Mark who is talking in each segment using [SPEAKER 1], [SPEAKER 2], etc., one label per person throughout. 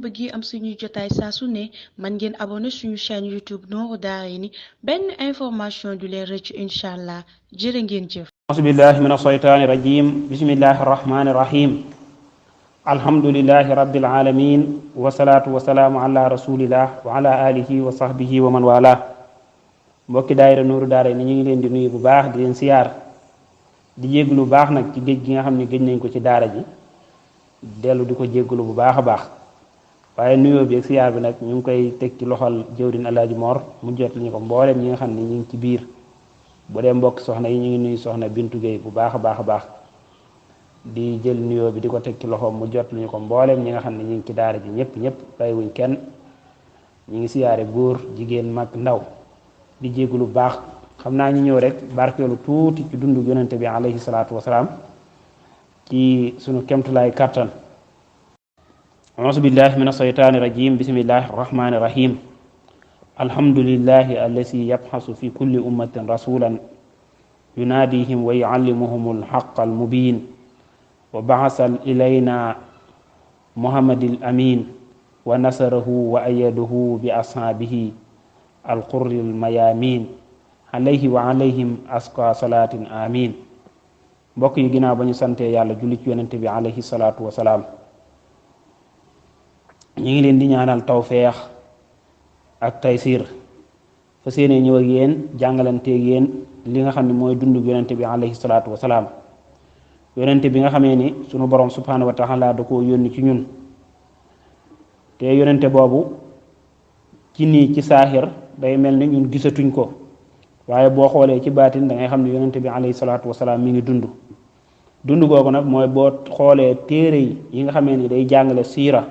[SPEAKER 1] bëgg am suñu jotaay saa su ne man ngeen abonné suñu chaîne YouTube Nourou Darayni benn information du leen rëcc incha allah jërë ngeen jëf.
[SPEAKER 2] auzu billahi min ashaytaani rajim bismillahi rahmani rahim alhamdulillahi rabbil alamin wasalaatu wasalaamu ala rasulillah wa ala alihi wa sahbihi wa man wala mbokki daayira Nourou Darayni ñu ngi leen di nuyu bu baax di leen siyaar di jégglu bu baax nag ci géej gi nga xam ne géej nañ ko ci daara ji dellu di ko jégglu bu baax a baax waaye nuyoo bi ak siyaar bi nag ñu ngi koy teg ci loxol jëwrin Alaaji Mor mu jot ñu ko mbooleem ñi nga xam ne ñu ngi ci biir bu dee mbokk soxna yi ñu ngi nuyu soxna Bintu Gueye bu baax a baax di jël nuyoo bi di ko teg ci loxoom mu jot ñu ko mbooleem ñi nga xam ne ñu ngi ci daara ji ñëpp bàyyiwuñ kenn ñu ngi siyaare góor jigéen mag ndaw di jégglu bu baax xam naa ñu ñëw rek barkeelu tuuti ci dundu yonente bi alayhi salaatu wasalaam ci sunu kemtulaay kàttan auzu billahi min ashaytaani rajim bismillahi rahmani rahim alhamdulillahi allasi yabxasu fi kulli ummatin rasulan yunaadihim wa yuallimuhum alxaqa almubin wa baxasa ilayna muhammadil amin wa nasarahu wa ayadahu bi ashaabihi alqurri almayamin alayhi wa alayhim aska salaatin amin mbokk yi ginnaaw ba ñu santee yàlla julli ci yonente bi alayhi salaatu wasalaam ñu ngi leen di ñaanal tawfeex ak taysir fa séene ñëw ak yéen jàngalanteeg yéen li nga xam ne mooy dundu yonente bi alayhi salaatu wasalaam yonente bi nga xamee ni sunu borom subhanahu wa taala da koo yónni ci ñun te yonente boobu ci nii ci saaxir day mel ni ñun gisatuñ ko waaye boo xoolee ci baatin da ngay xam ne yonente bi alayhi salaatu wasalaam mi ngi dund googu nag mooy boo xoolee téere yi nga xamee ni day jàngale siira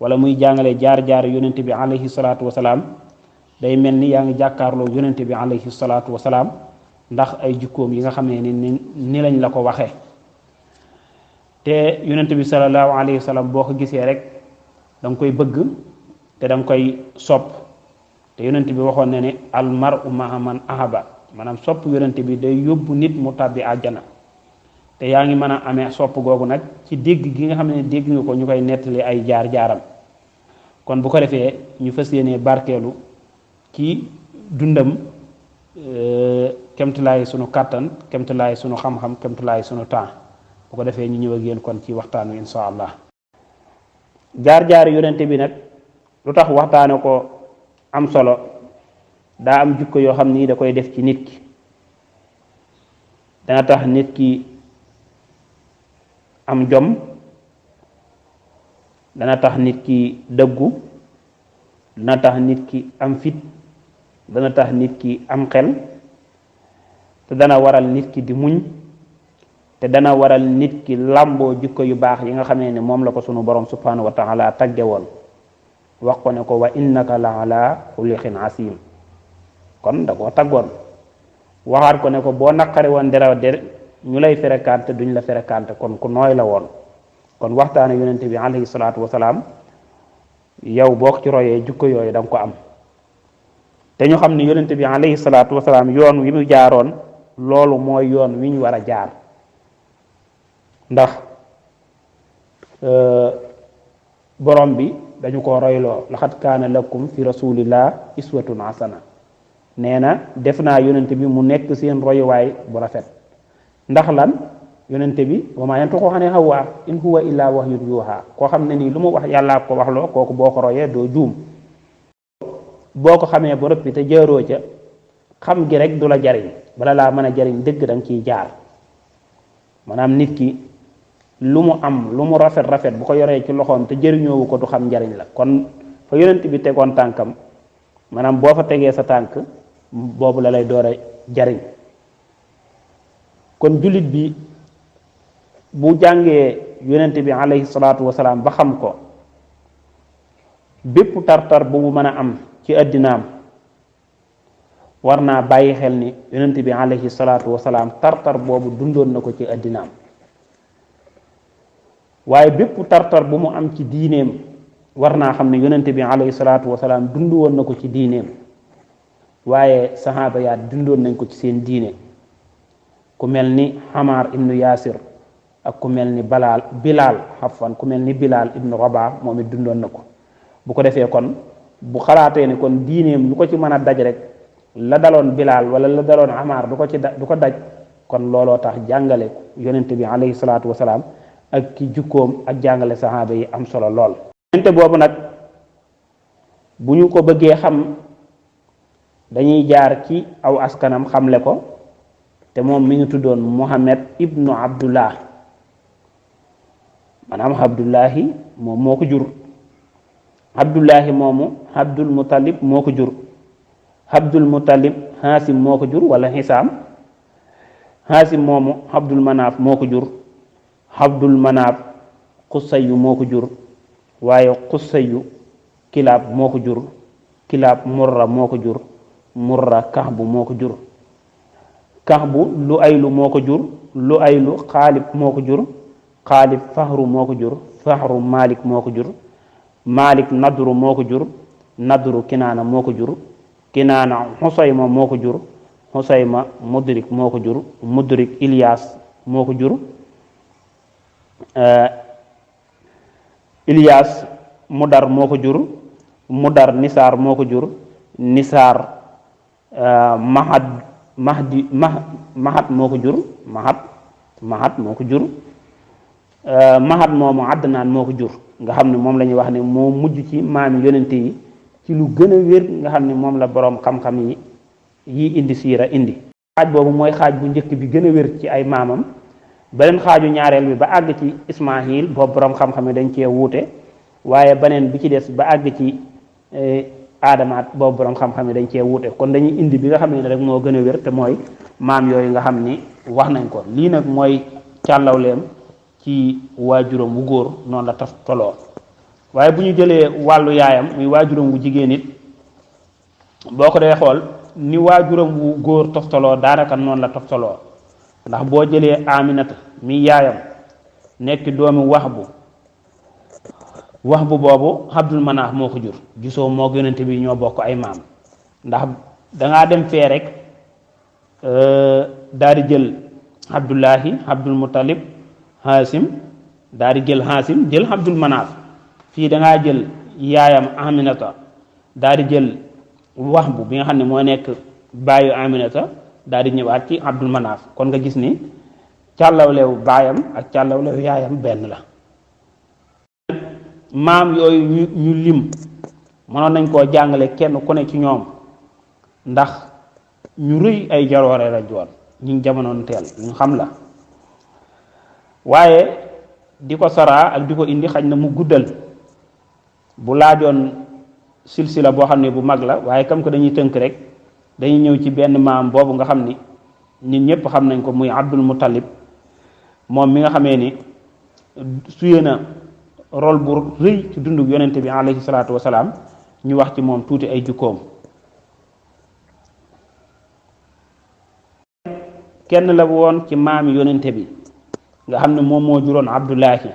[SPEAKER 2] wala muy jàngale jaar-jaar yonente bi alayhi salaatu wasalaam day mel ni yaa ngi jàkkaarloo yonente bi alayhi salaatu wasalaam ndax ay jukkoom yi nga xamee ni lañ la ko waxee te yonente bi sallallahu alayhi wa sallam boo ko gisee rek da nga koy bëgg te da nga koy sopp te yonente bi waxoon ne ne al mar'u ma'a man ahaba maanaam sopp yonente bi day yóbbu nit mu tàbbi àjjana te yaa ngi mën a amee sopp googu nag ci dégg gi nga xam ne dégg nga ko ñu koy nettali ay jaar-jaaram kon bu ko defee ñu fas yéenee barkeelu ci dundam kemtulaay sunu kàttan kemtulaay sunu xam-xam kemtulaay sunu temps bu ko defee ñu ñëw ak yéen kon ci waxtaan wi insha allah jaar-jaar yonente bi nag lu tax waxtaane ko am solo daa am jukko yoo xam ni da koy def ci nit ki dana tax nit ki am jom dana tax nit ki dëggu dana tax nit ki am fit dana tax nit ki am xel te dana waral nit ki di muñ te dana waral nit ki làmboo jikko yu baax yi nga xamee ne moom la ko sunu borom subhanahu wa taala tagge woon wax ko ne ko wa innaka la ala xuliqin asim kon da koo taggoon waxaat ko ne ko boo naqari woon dara ñu lay ferekante duñ la ferekante kon ku nooy la woon kon waxtaane yonente bi alayhi salaatu wasalaam yow boo ci royee jukko yooyu da nga ko am te ñu xam ne yonente bi alayhi salaatu wasalaam yoon wi mu jaaroon loolu mooy yoon wi ñu war a jaar ndax borom bi dañu ko royloo laxat kaana lakum fi rasulillah iswatun hasana nee na def naa yonente bi mu nekk seen royuwaay bu rafet ndax lan yonente bi wa maa yantiqu ani hawaa in huwa illa wahyun yuuhaa koo xam ne nii lu mu wax yàllaa ko waxloo kooku boo ko royee doo juum boo ko xamee ba noppi te jaaroo ca xam gi rek du la jariñ bala laa mën a jariñ dëgg da nga ciy jaar maanaam nit ki lu mu am lu mu rafet bu ko yoree ci loxoom te jëriñoowu ko du xam njariñ la kon fa yonente bi tegoon tànkam maanaam boo fa tegee sa tànk boobu la lay door a jariñ kon jullit bi bu jàngee yonente bi alayhi salaatu wasalaam ba xam ko bépp tartar bu mu mën a am ci àddinaam war naa bàyyi xel ni yonente bi alayhi salaatu wasalaam tartar boobu dundoon na ko ci àddinaam waaye bépp tartar bu mu am ci diineem war naa xam ne yonente bi alayhi salaatu wasalaam dund woon na ko ci diineem waaye saxaaba yaa dundoon nañ ko ci seen diine ku mel ni Xamaar ibnu Yaasir ak ku mel ni Bilaal xafan ku mel ni Bilaal ibnu Rabaa moom it dundoon na ko bu ko defee kon bu xalaatee ne kon diineem lu ko ci mën a daj rek la daloon Bilaal wala la daloon Amaar du ko daj kon looloo tax jàngale yonent bi alayhi salaatu wasalaam ak ki jukkoom ak jàngale saxaaba yi am solo lool. yonent boobu nag bu ñu ko bëggee xam dañuy jaar ci aw askanam xamle ko te moom mi ngi tuddoon Muhammad ibnu Abdullah maanaam Abdullahi moom moo ko jur. Abdullahi moomu Abdul Muttalib moo ko jur. Abdul Muttalib Haasim moo ko jur wala Hisaam. Haasim moomu Abdul Manaaf moo ko jur. Abdul Manaaf Qusayyu moo ko jur waaye Qusayyu Kilaab moo ko jur. Kilaab Murra moo ko jur. Murra Kahbu moo ko jur. Kahbu Luaylu moo ko jur. Luaylu Xaalib moo ko jur. Xaalib Fahru moo ko jur. Fahru Malik moo ko jur. Malik Nadru moo ko jur. Nadru Kinaana moo ko jur. Kinaana Xusayma moo ko jur. Xusayma Mudrik moo ko jur. Mudrik Ilyas moo ko jur. Ilyas Mudar moo ko jur. Mudar Nisaar moo ko jur. Nisaar Mahad moo ko jur. Mahad moo ko jur. Mahad moomu Adnaan moo ko jur nga xam ne moom la ñuy wax ne moo mujj ci maami yonente yi ci lu gën a wér nga xam ne moom la boroom xam-xam yi indi siira indi. xaaj boobu mooy xaaj bu njëkk bi gën a wér ci ay maamam. beneen xaaju ñaareel bi ba àgg ci Ismaahil boobu boroom xam-xam yi dañ cee wuute waaye beneen bi ci des ba àgg ci Aadamaat boobu boroom xam-xam yi dañ cee wuute kon dañuy indi bi nga xam ne rek moo gën a wér te mooy maam yooyu nga xam ni wax nañ ko lii nag mooy càllawleem ci waajuram wu góor noonu la toloo waaye bu ñu jëlee wàllu yaayam muy waajuram wu jigéen it boo ko dee xool ni waajuram wu góor toftaloo daanaka noonu la toftaloo ndax boo jëlee Aminata mi yaayam nekk doomi Wahbu boobu Abdul Manaaf moo ko jur gisoo moo yonent bi ñoo bokk ay maam ndax dangaa dem fee rek daal di jël Abdullahi Abdul Muttalib Haasim daal di jël Haasim jël Abdul Manaaf fii dangaa jël yaayam Aminata daal di jël Wahbu bi nga xam ne moo nekk baayu Aminata daal di ñëwaat ci Abdul Manaaf kon nga gis ni càllawleewu baayam ak càllawleewu yaayam benn la. maam yooyu ñu lim mënoon nañ koo jàngale kenn ku ne ci ñoom ndax ñu rëy ay jaroore la joon ñu jamonoon teel ñu xam la waaye di ko saraa ak di ko indi xaj na mu guddal bu laajoon silsila boo xam ne bu mag la waaye kam ko dañuy tënk rek dañuy ñëw ci benn maam boobu nga xam ni ñun ñëpp xam nañ ko muy Abdul Muttalib moom mi nga xamee ni suyee na rôle bu rëy ci dundug yonente bi alayhi salaatu wasalaam ñu wax ci moom tuuti ay jukkoom. kenn la woon ci maami yonente bi nga xam ne moom moo juróon Abdullahi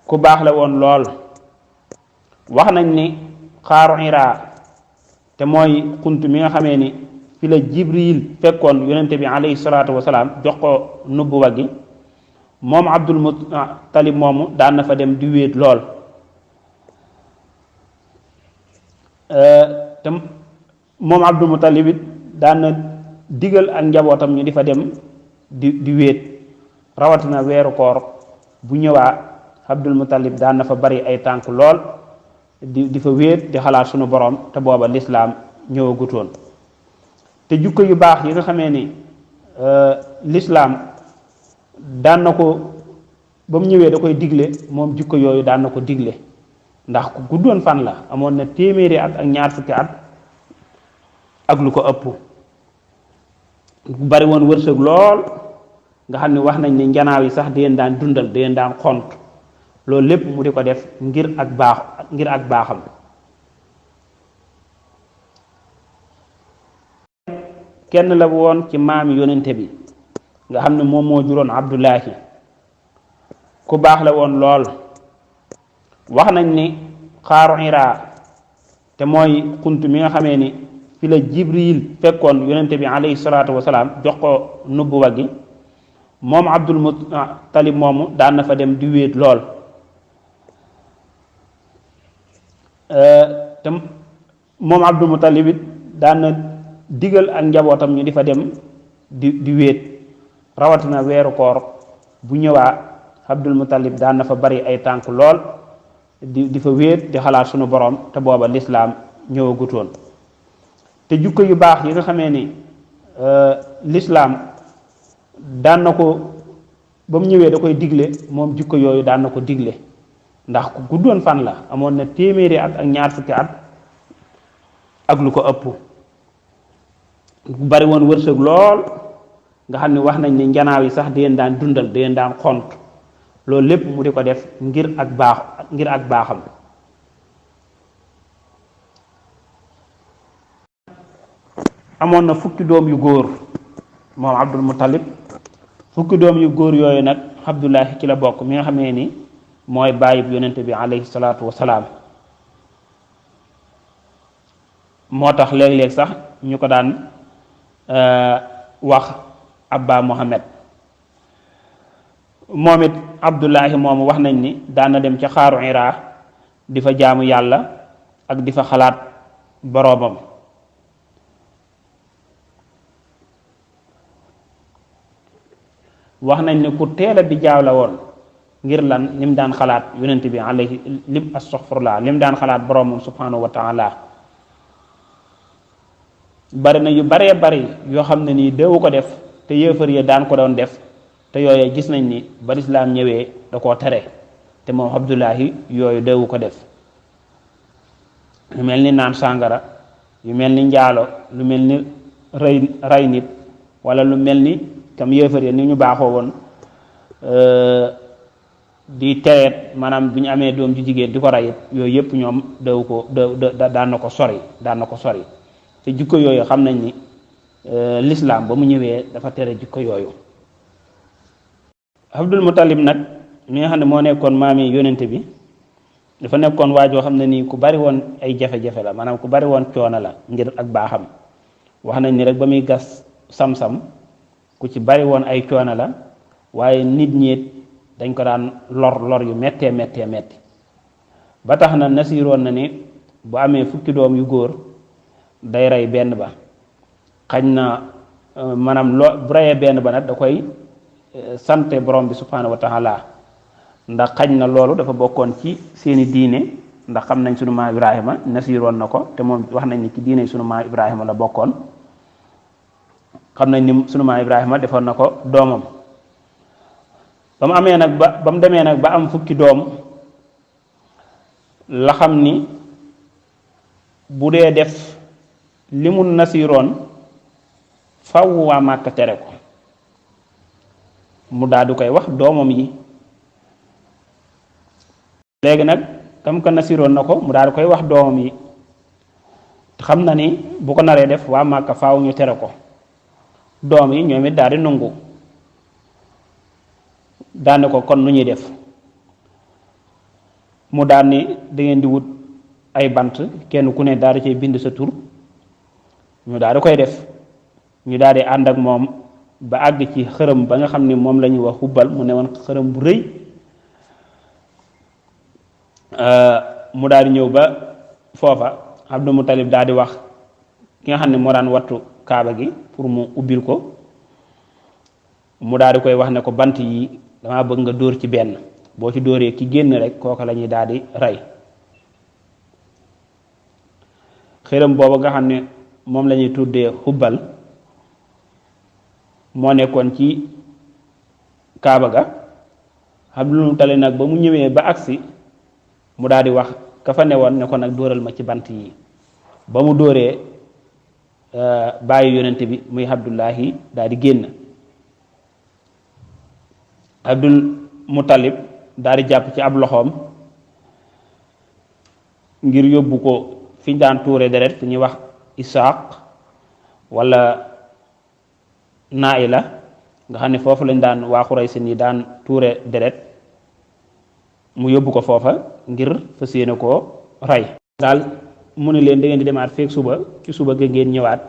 [SPEAKER 2] ku baax la woon lool wax nañ ni xaaru Hiraa te mooy xunt mi nga xamee ni fi la Jibril fekkoon yonente bi alayhi salaatu wasalaam jox ko nubuwa gi moom Abdul Muttalib moomu daan na fa dem di wéet lool te moom Abdul Muttalib it daan na digal ak njabootam ñu di fa dem di wéet rawatina weeru koor bu ñëwaa Abdul Muttalib daan na fa bari ay tànk lool di fa wéet di xalaat sunu borom te booba lislaam ñëwagutoon te jukko yu baax yi nga xamee ni lislaam daan na ko ba mu ñëwee da koy digle moom jukko yooyu daan na ko digle ndax ku guddoon fan la amoon na téeméeri at ak ñaar fukki at ak lu ko ëpp bari woon wërsëg lool nga xam ne wax nañ ne njanaaw yi sax deen daan dundal deen daan xont loolu lépp mu di ko def ngir ak baaxam kenn la woon ci maami yonente bi nga xam ne moom moo juróon Abdullahi ku baax la woon lool wax nañ ni xaaru Hiraa te mooy xunt mi nga xamee ni fi la Jibril fekkoon yonente bi alayhi salaatu wasalaam jox ko nubuwa gi moom Abdul Muttalib moomu daan na fa dem di wéet lool te moom Abdul Muttalib it daan na digal ak njabootam ñu di fa dem di wéet rawatina weeru koor bu ñëwaa Abdul Muttalib daan na fa bari ay tànk lool di fa wéet di xalaat sunu borom te booba lislaam ñëwagutoon te jukko yu baax yi nga xamee ni lislaam daan na ko ba mu ñëwee da koy digle moom jukko yooyu daan na ko digle ndax ku guddoon fan la amoon na téeméeri at ak ñaar fukki at ak lu ko ëpp bari woon wërsëg lool nga xam ne wax nañ ne njanaaw yi sax deen daan dundal deen daan xont loolu lépp mu di ko def ngir ak baaxam amoon na fukki doom yu góor moom Abdul Muttalib fukki doom yu góor yooyu nag Abdullahi ci la bokk mi nga xamee ni mooy bàyyib yonente bi alayhi salaatu wasalaam moo tax léeg-léeg sax ñu ko daan wax Abba Muhammad moom it Abdullahi moomu wax nañ ni daan na dem ca xaaru Hira di fa jaamu yàlla ak di fa xalaat boroomam wax nañ ne ku teel a di jaaw la woon ngir lan lim daan xalaat yonent bi alayhi astaghfirullah lim daan xalaat boroomam subhanahu wa taala bari na yu baree bari yoo xam ne nii deewu ko def te yéefar ya daan ko doon def te yooyu gis nañ ni ba lislaam ñëwee da koo tere te moom Abdullahi yooyu deewu ko def yu mel ni naan sàngara yu mel ni njaalo lu mel ni rey nit wala lu mel ni kam yéefar ya ni ñu baaxoo woon di tereet maanaam bu ñu amee doom ju jigéen di ko rayit yooyu yëpp ñoom deewu ko daan na ko sori te jikko yooyu xam nañ ni lislaam ba mu ñëwee dafa tere jikko yooyu Abdul Muttalib nag mi nga xam ne moo nekkoon maami yonente bi dafa nekkoon waajoo xam ne nii ku bari woon ay jafe-jafe la maanaam ku bari woon coono la ngir ak baaxam wax nañ ni rek ba muy gas sam-sam ku ci bari woon ay coono la waaye nit ñi dañ ko daan lor yu méttee métti ba tax na nasiroon na ni bu amee fukki doom yu góor day rey benn ba xañ na maanaam bu reyee benn ba nag da koy sante borom bi subhanahu wa taala ndax xañ na loolu dafa bokkoon ci seeni diine ndax xam nañ sunu maam Ibrahima nasiroon na ko te moom wax nañ ni ci diine sunu maam Ibrahima la bokkoon xam nañ ni sunu maam Ibrahima defoon na ko doomam ba mu amee nag ba mu demee nag ba am fukki doom la xam ni bu dee def li mu nasiroon faw waa Màkka tere ko mu daal di koy wax doomam yi léegi nag kam ko nasiroon na ko mu daal di koy wax doomam yi xam na ni bu ko naree def waa Màkka faaw ñu tere ko doom yi ñoom it daal di nungu daane ko kon nu ñuy def mu daal ni da ngeen di wut ay bant kenn ku ne daal di cay bind sa tur ñu daal di koy def ñu daal di ànd ak moom ba àgg ci xërëm ba nga xam ni moom la ñuy wax Hubal mu ne woon xërëm bu rëy mu daal di ñëw ba foofa Abdul Muttalib daal di wax ki nga xam ne moo daan wattu kaaba gi pour mu ubbil ko mu daal di koy wax ne ko bant yi dama bëgg nga dóor ci benn boo ci dóoree ki génn rek kooka la ñuy daal di rey xërëm booba nga xam ne moom la ñuy tuddee Hubal moo nekkoon ci kaaba ga Abdul Muttalib nag ba mu ñëwee ba agsi mu daal di wax ka fa newoon ne ko nag dóoral ma ci bant yi ba mu dóoree bàyyi yonente bi muy Abdullahi daal di génn Abdul Muttalib daal di jàpp ci ab loxoom ngir yóbbu ko fi ñu daan tuure deret fi ñuy wax Isaaq wala Naila nga xam ne foofu lañ daan waa Xuraysi ni daan tuure deret mu yóbbu ko foofa ngir fas yéene koo rey daal mu ne leen da ngeen di demaat feek suba ci suba ga ngeen ñëwaat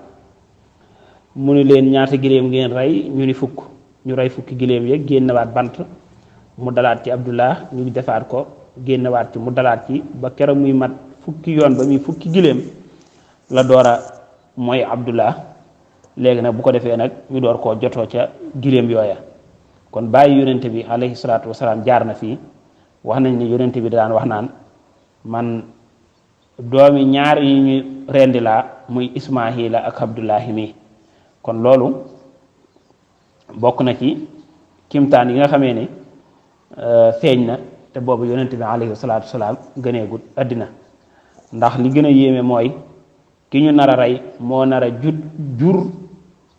[SPEAKER 2] mu ne leen ñaata giléem ngeen rey ñu ni fukk ñu rey fukki giléem yeeg génnewaat bant mu dalaat ci Abdullah ñu defaat ko génnewaat ci mu dalaat ci ba keroog muy mat fukki yoon ba muy fukki giléem la door a mooy Abdullah léegi nag bu ko defee nag ñu door koo jotoo ca giléem yooya kon bàyyi yonente bi alayhi salaatu wasalaam jaar na fii wax nañ ni yonente bi daan wax naan man doomi ñaar yi ñu rendi laa muy Ismaahila ak Abdullahi mi kon loolu bokk na ci kimtaan yi nga xamee ni feeñ na te boobu yonente bi alayhi salaatu wasalaam gëneegut àddina ndax li gën a yéeme mooy ki ñu nar a rey moo nar a jur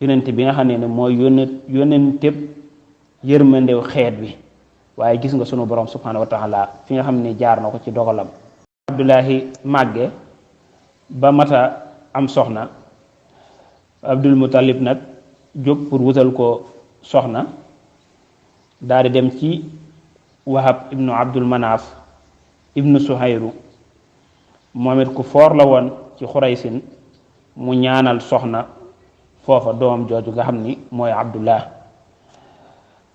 [SPEAKER 2] yonente bi nga xam ne mooy yonenteb yërmandew xeet bi waaye gis nga sunu borom subhanahu wa taala fi nga xam ne jaar na ko ci dogalam Abdullahi màgge ba mata am soxna Abdul Muttalib nag jóg pour wutal ko soxna daal di dem ci Wahab ibnu Abdul Manaaf ibnu Suhayru moom it ku foor la woon ci Xuraysin mu ñaanal soxna foofa doomam jooju nga xam ni mooy Abdullah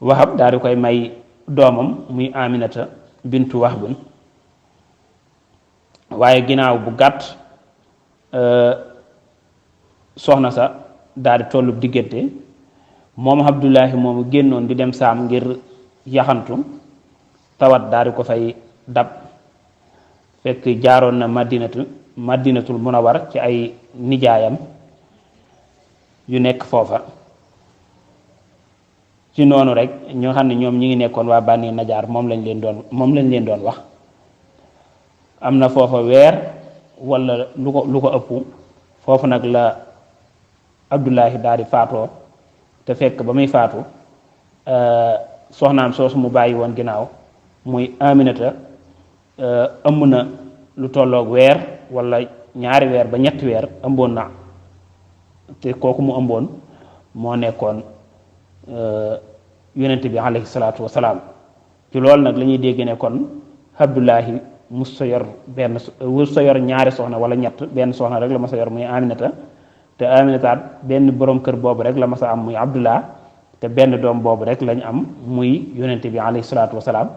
[SPEAKER 2] Wahab daal di koy may doomam muy Aminata bintu Wahbun waaye ginnaaw bu gàtt soxna sa daal di tollu diggante moom Abdullahi moomu génnoon di dem saam ngir yaxantu tawat daal di ko fay dab fekk jaaroon na madinatul munawwar ci ay nijaayam yu nekk foofa ci noonu rek ñoo xam ne ñoom ñi ngi nekkoon waa Bani Najaar moom lañ leen doon wax am na foofa weer wala lu ko ëpp foofu nag la Abdullahi daal di faatoo te fekk ba muy faatu soxnaam soosu mu bàyyi woon ginnaaw muy Aminata ëmb na lu tolloog weer wala ñaari weer ba ñetti weer ëmboon na te kooku mu ëmboon moo nekkoon yonente bi alayhi salaatu wasalaam ci loolu nag la ñuy dégg ne kon Abdullahi mus sa yor ñaari soxna wala ñett benn soxna rek la ma sa yor muy Aminata te Aminata benn borom kër boobu rek la ma sa am muy Abdullah te benn doom boobu rek lañ am muy yonente bi alayhi salaatu wasalaam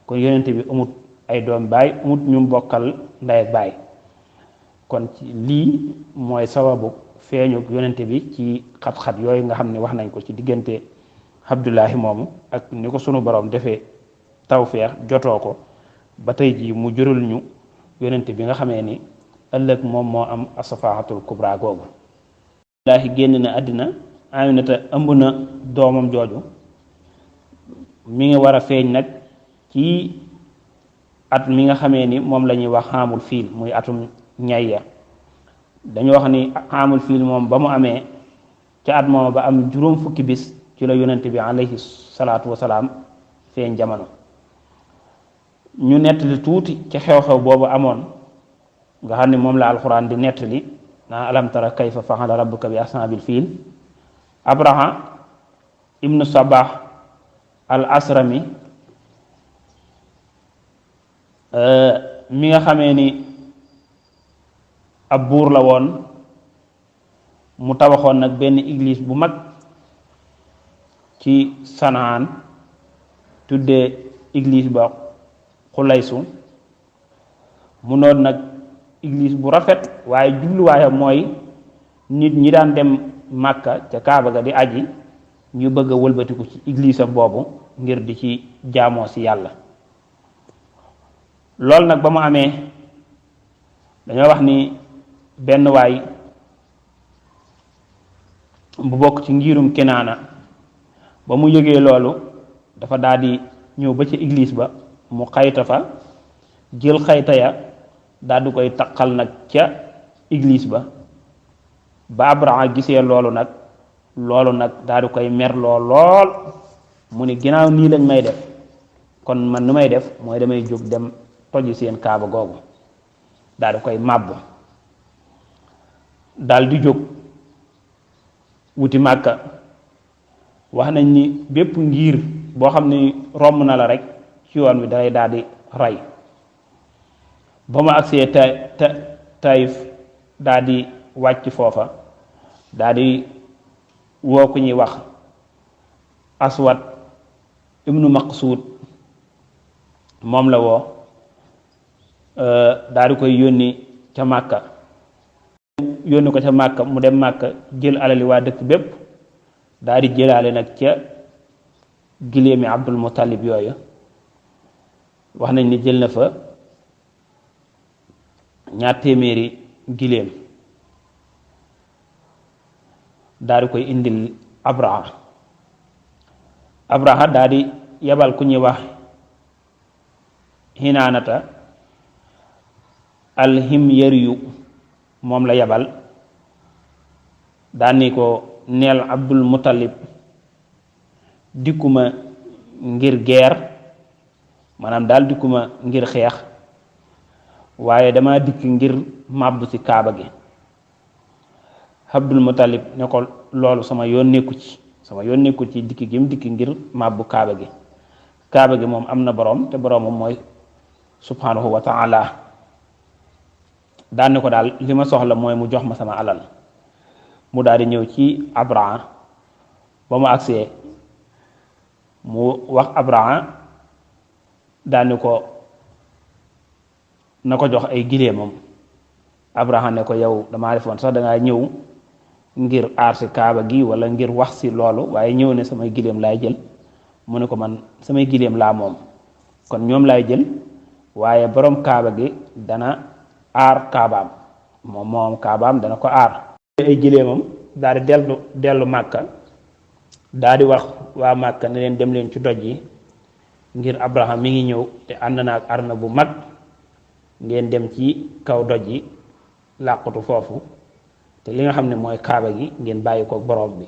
[SPEAKER 2] kon yonente bi amut ay doom baay amut ñu bokkal ndey ak baay kon ci lii mooy sababu feeñu yonente bi ci xat-xat yooyu nga xam ne wax nañ ko ci diggante Abdullahi moomu ak ni ko sunu borom defee tawfeex jotoo ko ba tey jii mu jural ñu yonente bi nga xamee ni ëllëg moom moo am asafaatul kubra googu Abdullahi génn na àddina Aminata ëmb na doomam jooju mi ngi war a feeñ nag ci at mi nga xamee ni moom la ñuy wax xaamul fiil muy atum ñayya dañu wax ni xaamul fiil moom ba mu amee ca at moom ba am juróom fukki bis ci la yonente bi alayhi salaatu wasalaam feeñ jamono ñu nettali tuuti ci xew-xew boobu amoon nga xam ne moom la alxuraan di nettali naa alam tara kayfa faxala rabbuka bi ashabil fiil Abraha ibnu Sabah al asrami mi nga xamee ni ab buur la woon mu tabaxoon nag benn église bu mag ci Sanaan tuddee église ba Xulaysu mu noon nag église bu rafet waaye jubluwaayam mooy nit ñi daan dem Màkka ca Kaaba ga di aji ñu bëgg a wëlbatiku ci église am boobu ngir di ci jaamoo ci yàlla loolu nag ba mu amee dañoo wax ni benn waay bu bokk ci ngirum Kinaana ba mu yëgee loolu dafa daal di ñëw ba ca église ba mu xayta fa jël xayta ya daal di koy taqal nag ca église ba Abraha gisee loolu nag daal di koy merloo lool mu ni ginnaaw nii lañ may def kon man nu may def mooy damay jóg dem toji seen kaaba googu daal di koy màbb daal di jóg wuti Màkka wax nañ ni bépp ngir boo xam ni romb na la rek ci yoon wi dalay daal di rey ba mu agsee Taayif daal di wàcc foofa daal di woo ku ñuy wax Aswad ibnu Maqsuud moom la woo daal di koy yónni ca Màkka yónni ko ca Màkka mu dem Màkka jël alali waa dëkk bépp daal di jëlaale nag ca giléemi Abdul Muttalib yooyu wax nañ ni jël na fa 200 giléem daal di koy indil Abraha daal di yebal ku ñuy wax Hinaanata alhimyariyu moom la yebal daal ni ko neel Abdul Muttalib dikkuma ngir guerre maanaam daal dikkuma ngir xeex waaye dama dikk ngir màbbu ci kaaba gi. Abdul Muttalib ne ko loolu sama yoon nekku ci dikk gi mu dikk ngir màbbu kaaba gi moom am na boroom te boroomam mooy subhanahu wa ta'ala. daan ne ko daal li ma soxla mooy mu jox ma sama alal mu daal di ñëw ci Abraha ba mu agsee mu wax Abraha daan ne ko na ko jox ay giléemam. Abraha ne ko yow damaa defoon sax dangaa ñëw ngir aar si kaaba gi wala ngir wax si loolu waaye ñëw ne samay giléem laay jël. mu ne ko man samay giléem laa moom kon ñoom laay jël waaye borom kaaba gi dana aar kaabaam moom kaabaam dana ko aar. ay giléemam daal di dellu Màkka daal di wax waa Màkka ne leen dem leen ci doj yi ngir Abraham mi ngi ñëw te ànd na ak arna bu mag ngeen dem ci kaw doj yi làqutu foofu te li nga xam ne mooy kaaba gi ngeen bàyyi koog borom bi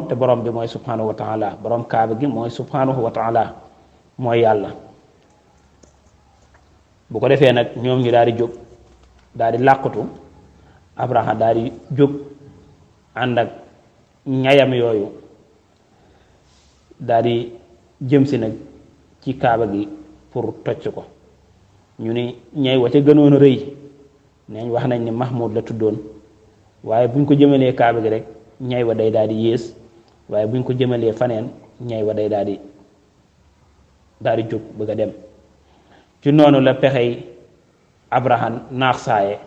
[SPEAKER 2] te borom bi mooy subhanahu wa ta'ala borom kaaba gi mooy subhanahu wa ta'ala mooy yàlla. bu ko defee nag ñoom ñu daal di jóg daal di làqutu Abraham daal di jóg ànd ak ñayam yooyu daal di jëm si nag ci kaaba gi pour tocc ko. ñu ni ñay wa ca gënoon a rëy neeñ wax nañ ni Mahmoud la tuddoon waaye buñ ko jëmalee kaaba gi rek ñay wa day daal di yées waaye buñ ko jëmalee faneen ñay wa day daal di jóg bëgg a dem. ci noonu la pexey Abraham naax saaye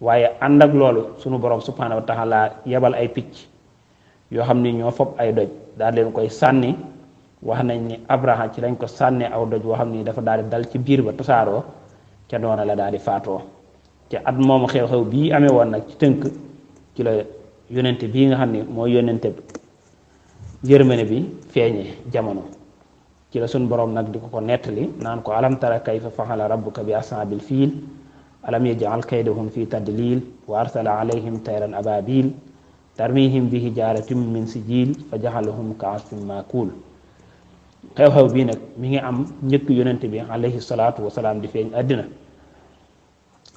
[SPEAKER 2] waaye ànd ak loolu sunu borom subhanahu wa ta'ala yebal ay picc yoo xam ni ñoo fopp ay doj daal leen koy sànni. wax nañ ni Abraham ci lañ ko sànnee aw doj woo xam ni dafa daal di dal ci biir ba tasaaroo ca noona la daal di faatoo. ca at moomu xew-xew bii amee woon nag ci tënk ci la yonente bii nga xam ni mooy yonente yërmande bi feeñee jamono. ci la sun borom nag di ko nettali naan ko alam tara kayfa fa'ala rabbuka bi ashaabil fiil alam yaj'al kaydahum fi tadlil wa arsala alayhim tayran ababil tarmihim bi hijaratin min sijil fa ja'alahum ka'asfin ma'kul. xew-xew bii nag mi ngi am njëkk yonente bi alayhi salaatu wasalaam di feeñ àddina.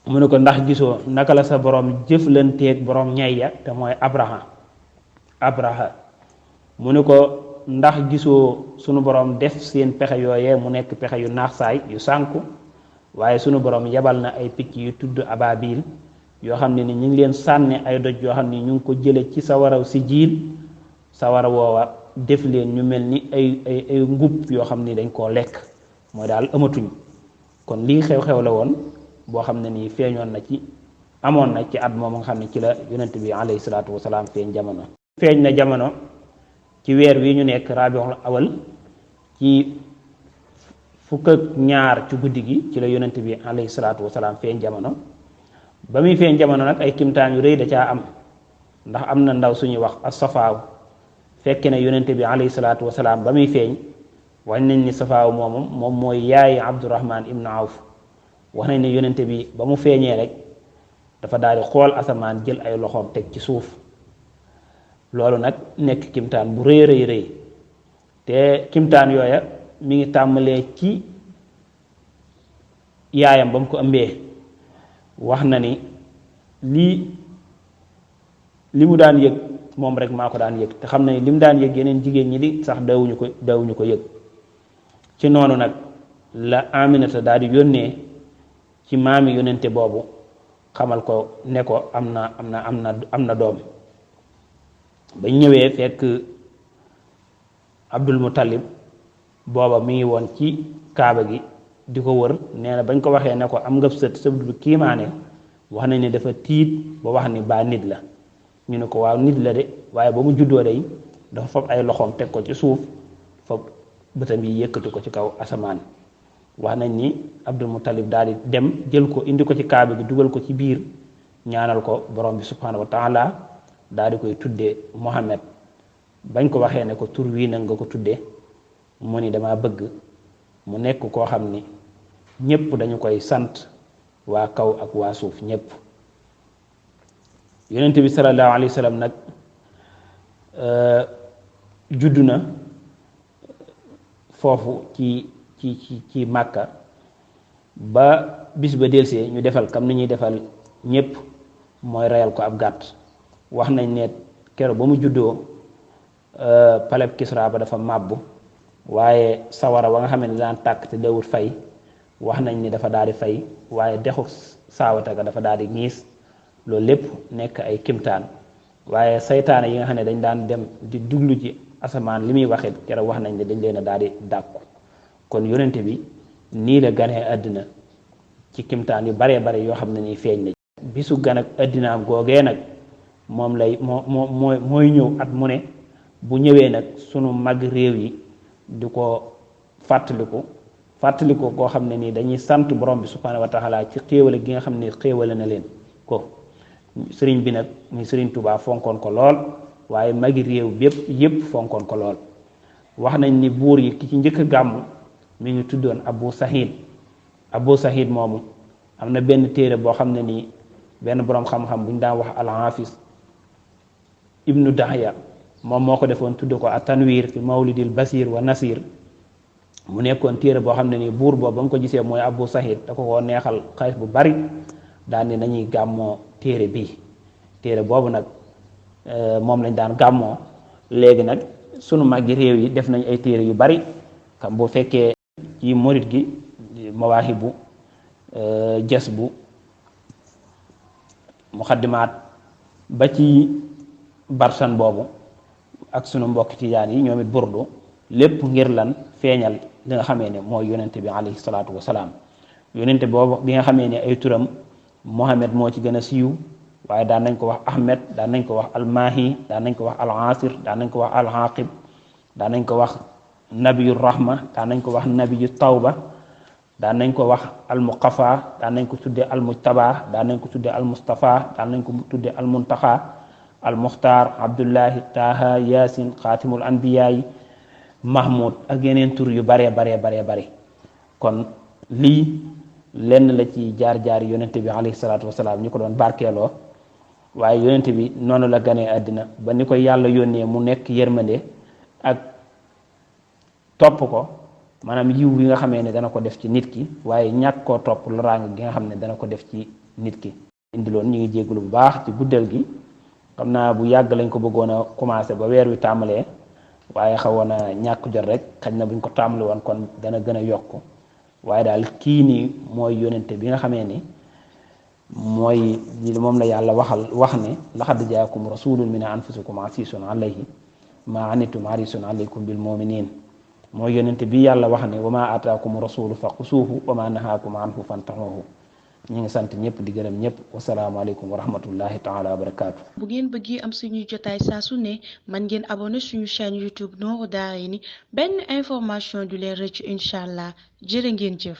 [SPEAKER 2] mu ne ko ndax gisoo naka la sa borom jëflanteeg borom ñay ya te mooy Abraha mu ne ko ndax gisoo sunu borom def seen pexe yooyee mu nekk pexe yu naax saay yu sànku waaye sunu borom yebal na ay picc yu tudd ababil yoo xam ne ni ñu ngi leen sànni ay doj yoo xam ne ñu ngi ko jële ci sawaraw si jiil sawara woowa def leen ñu mel ni ay ngub yoo xam ni dañ koo lekk mooy daal amatuñ. kon lii xew-xew la woon boo xam ne nii amoon na ci at moom nga xam ne ci la yonent bi alayhi salaatu wasalaam feeñ na jamono ci weer wi ñu nekk rabiul awal ci fukk ak ñaar ci guddi gi ci la yonent bi alayhi salaatu wasalaam feeñ jamono. ba muy feeñ jamono nag ay kimtaan yu rëy da caa am ndax am na ndaw suñuy wax as-Safaaw fekk ne yonent bi alayhi salaatu wasalaam ba muy feeñ wax nañ ni Safaaw moom mooy yaayi Abdurahman ibn Awf. wax nañ ne yonent bi ba mu feeñee rek dafa daal di xool asamaan jël ay loxoom teg ci suuf. loolu nag nekk kimtaan bu rëy te kimtaan yooya mi ngi tàmbalee ci yaayam ba mu ko ëmbee. wax na ni li mu daan yëg moom rek maa ko daan yëg te xam na ni li mu daan yëg yeneen jigéen ñi di sax dawuñu ko yëg. ci noonu nag la Aminata daal di yónnee ci maami yonente boobu xamal ko ne ko am na doom. bañ ñëwee fekk Abdul Muttalib booba mi ngi woon ci kaaba gi di ko wër nee na bañ ko waxee ne ko am nga sët sët bu kiimaane wax nañ ne dafa tiit ba wax ni baa nit la ñu ne ko waaw nit la de waaye ba mu juddoo day dafa fab ay loxoom teg ko ci suuf fab bëtam yi yëkkati ko ci kaw asamaan wax nañ ni Abdul Muttalib daal di dem jël ko indi ko ci kaaba gi dugal ko ci biir ñaanal ko borom bi subhanahu wa taala daal di koy tuddee Muhammad bañ ko waxee ne ko tur wii nag nga ko tuddee mu ni dama bëgg mu nekk koo xam ni ñépp dañu koy sant waa kaw ak waa suuf ñépp yonent bi sallallahu alayhi wa sallam nag juddu na foofu ci Màkka ba bis ba delsee ñu defal kam ni ñuy defal ñépp mooy reyal ko ab gàtt wax nañ ne kero ba mu juddoo paleb Kisra ba dafa màbbu waaye sawara wa nga xam ne daan tàkk te dawut fay wax nañ ni dafa daal di fay waaye dexu saawata ga dafa daal di ñiis loolu lépp nekk ay kimtaan waaye saytaane yi nga xam ne dañ daan dem di duglu ci asamaan li muy waxit kero wax nañ ne dañ leen a daal di dàkku kon yonente bi nii la ganee àddina ci kimtaan yu baree bare yoo xam ne nii feeñ na bisu gan ak àddinaam googee nag moom lay mooy ñëw at mu ne bu ñëwee nag sunu mag réew yi di ko fàttaliku koo xam ne nii dañuy sant borom bi subhanahu wa taala ci xéewale gi nga xam ne xéewale na leen ko sëriñ bi nag muy sëriñ Tuubaa fonkoon ko lool waaye magi réew yépp fonkoon ko lool wax nañ ni buur yi ki ci njëkk a gàmm mi ngi tuddoon Abu Sahid moomu am na benn téere boo xam ne nii benn boroom xam-xam bu ñu daan wax al-Hafiz ibnu Dahya moom moo ko defoon tudde ko at-Tanwir fi mawlidil basir wa nasir mu nekkoon téere boo xam ne nii buur boobu ba mu ko gisee mooy Abu Sahid da ko neexal xaalis bu bari daal ni nañuy gàmmoo téere bii téere boobu nag moom lañ daan gàmmoo léegi nag sunu màggi réew yi def nañ ay téere yu bari kam boo fekkee ci murit gi mawaahibu jasbu muxaddimaat ba ci barsan boobu ak sunu mbokki tijaan yi ñoom it burdu lépp ngir lan feeñal li nga xamee ne mooy yonente bi alayhi salaatu wasalaam yonente boobu bi nga xamee ne ay turam Mohamed moo ci gën a siiw waaye daan nañ ko wax Ahmed daan nañ ko wax almaahi daan nañ ko wax al-Asir daan nañ ko wax al-Aqib daan nañ ko wax nabiyu rahma daan nañ ko wax nabiyu tawba daan nañ ko wax al-Muqafa daan nañ ko tudde al-Mujtaba daan nañ ko tudde al-Mustafa daan nañ ko tudde al-Muntaxa al-Muxtaar Abdullahi Taha Yasin xaatimul anbiyaay Mahmoud ak yeneen tur yu baree bare kon lii lenn la ci jaar-jaar yonente bi alayhi salaatu wasalaam ñu ko doon barkeeloo waaye yonente bi noonu la ganee àddina ba ni ko yàlla yónnee mu nekk yërmande ak topp ko maanaam yiw bi nga xamee ne dana ko def ci nit ki waaye ñàkk koo topp loraange gi nga xam ne dana ko def ci nit ki indiloon ñu ngi jéggulu bu baax ci guddal gi xam naa bu yàgg lañ ko bëggoon a commencé ba weer wi tàmbalee waaye xawoon a ñàkk jot rek xaj na buñ ko tàmbali woon kon dana gën a yokk waaye daal kii nii mooy yonente bi nga xamee ni mooy moom la yàlla wax ne laqad jaakum rasulun min anfusikum asisun alayhi ma anittum harisun alaykum bil muminin mooy yonente bi yàlla wax ne wa ma ataakum rasulu fa xusuuhu wa ma nahaakum anhu fantahuhu ñu ngi sant ñëpp di gërëm ñëpp wasalaamaaleykum wa rahmatullahi taala wa barakaatu.
[SPEAKER 1] bu ngeen bëggee am suñuy jotaay saa su ne man ngeen abonné suñu chaîne YouTube Nourou Darayni benn information du leen rëcc incha allah jërë ngeen jëf.